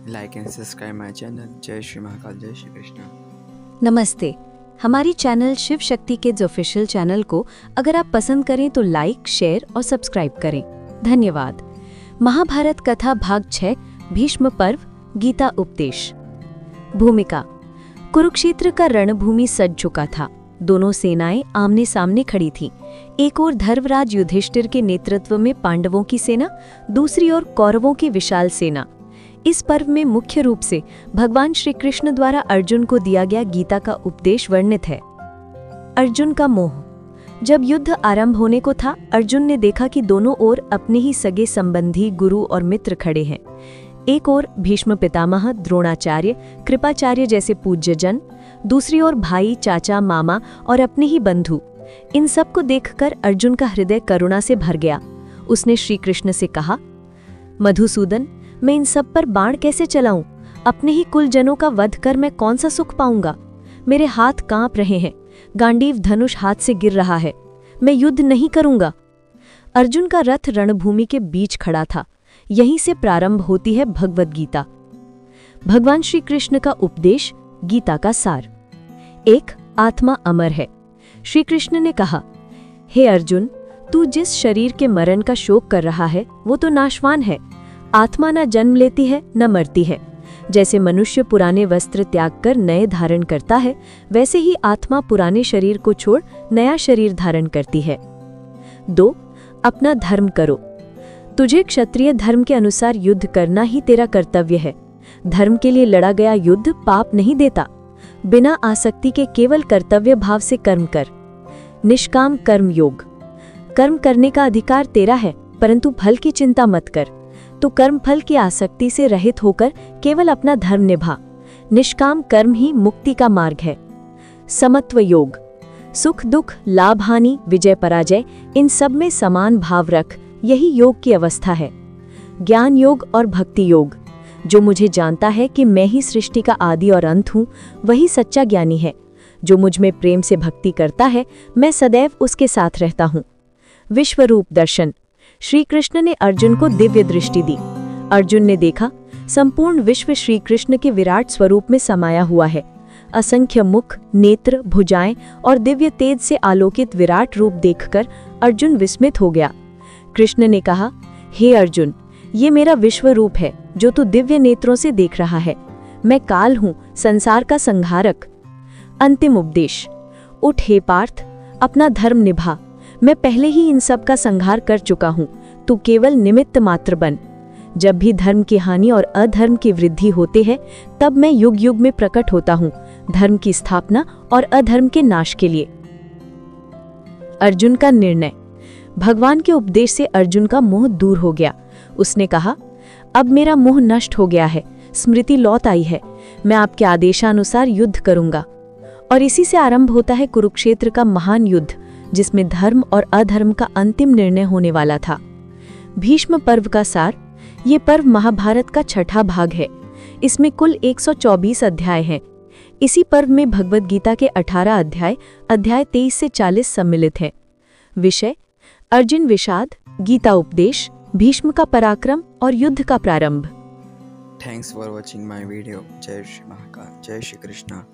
Like and subscribe my channel. जय श्री महाकाल, जय श्री कृष्णा। नमस्ते। हमारी channel Shiv Shakti kids official channel को अगर आप पसंद करें तो लाइक, शेयर और सब्सक्राइब करें। धन्यवाद। महाभारत कथा भाग 6 भीष्म पर्व गीता उपदेश। भूमिका। कुरुक्षेत्र का रणभूमि सज चुका था। दोनों सेनाएं आमने सामने खड़ी थीं। एक ओर धर्मराज युधिष्ठिर के नेतृत्व में पांडवों की सेना, दूसरी ओर कौरवों की विशाल सेना। इस पर्व में मुख्य रूप से भगवान श्री कृष्ण द्वारा अर्जुन को दिया गया गीता का उपदेश वर्णित है। अर्जुन का मोह। जब युद्ध आरंभ होने को था, अर्जुन ने देखा कि दोनों ओर अपने ही सगे संबंधी, गुरु और मित्र खड़े हैं। एक ओर भीष्म पितामह, द्रोणाचार्य, कृपाचार्य जैसे पूज्यजन, दूसरी ओर भाई, चाचा, मामा और अपने ही बंधु। इन सब को देखकर अर्जुन का हृदय करुणा से भर गया। उसने श्री कृष्ण से कहा, मधुसूदन, मैं इन सब पर बाण कैसे चलाऊं? अपने ही कुलजनों का वध कर मैं कौन सा सुख पाऊंगा? मेरे हाथ कांप रहे हैं, गांडीव धनुष हाथ से गिर रहा है। मैं युद्ध नहीं करूंगा। अर्जुन का रथ रणभूमि के बीच खड़ा था। यहीं से प्रारंभ होती है भगवद गीता। भगवान श्री कृष्ण का उपदेश, गीता का सार। 1. आत्मा अमर है। श्री कृष्ण ने कहा, हे अर्जुन, तू जिस शरीर के मरण का शोक कर रहा है वो तो नाशवान है। आत्मा न जन्म लेती है न मरती है। जैसे मनुष्य पुराने वस्त्र त्याग कर नए धारण करता है, वैसे ही आत्मा पुराने शरीर को छोड़ नया शरीर धारण करती है। 2. अपना धर्म करो। तुझे क्षत्रिय धर्म के अनुसार युद्ध करना ही तेरा कर्तव्य है। धर्म के लिए लड़ा गया युद्ध पाप नहीं देता। बिना आसक्ति के केवल कर्तव्य भाव से कर्म कर। निष्काम कर्म योग। कर्म करने का अधिकार तेरा है, परंतु फल की चिंता मत कर। तो कर्म फल की आसक्ति से रहित होकर केवल अपना धर्म निभा। निष्काम कर्म ही मुक्ति का मार्ग है। समत्व योग। सुख दुख, लाभ हानि, विजय पराजय, इन सब में समान भाव रख। यही योग की अवस्था है। ज्ञान योग और भक्ति योग। जो मुझे जानता है कि मैं ही सृष्टि का आदि और अंत हूँ, वही सच्चा ज्ञानी है। जो मुझ में प्रेम से भक्ति करता है, मैं सदैव उसके साथ रहता हूँ। विश्वरूप दर्शन। श्री कृष्ण ने अर्जुन को दिव्य दृष्टि दी। अर्जुन ने देखा, संपूर्ण विश्व श्री कृष्ण के विराट स्वरूप में समाया हुआ है। असंख्य मुख, नेत्र, भुजाएं और दिव्य तेज से आलोकित विराट रूप देखकर अर्जुन विस्मित हो गया। कृष्ण ने कहा, हे अर्जुन, ये मेरा विश्व रूप है जो तू दिव्य नेत्रों से देख रहा है। मैं काल हूँ, संसार का संहारक। अंतिम उपदेश। उठ हे पार्थ, अपना धर्म निभा। मैं पहले ही इन सब का संहार कर चुका हूँ। तू केवल निमित्त मात्र बन। जब भी धर्म की हानि और अधर्म की वृद्धि होते हैं, तब मैं युग युग में प्रकट होता हूँ, धर्म की स्थापना और अधर्म के नाश के लिए। अर्जुन का निर्णय। भगवान के उपदेश से अर्जुन का मोह दूर हो गया। उसने कहा, अब मेरा मोह नष्ट हो गया है, स्मृति लौट आई है। मैं आपके आदेशानुसार युद्ध करूंगा। और इसी से आरंभ होता है कुरुक्षेत्र का महान युद्ध, जिसमें धर्म और अधर्म का अंतिम निर्णय होने वाला था। भीष्म पर्व का सार। ये पर्व महाभारत का छठा भाग है। इसमें कुल 124 अध्याय हैं। इसी पर्व में भगवद गीता के 18 अध्याय 23 से 40 सम्मिलित हैं। विषय: अर्जुन विषाद, गीता उपदेश, भीष्म का पराक्रम और युद्ध का प्रारंभ। Thanks for watching my video. जय श्री महाकाल, जय श्री कृष्णा।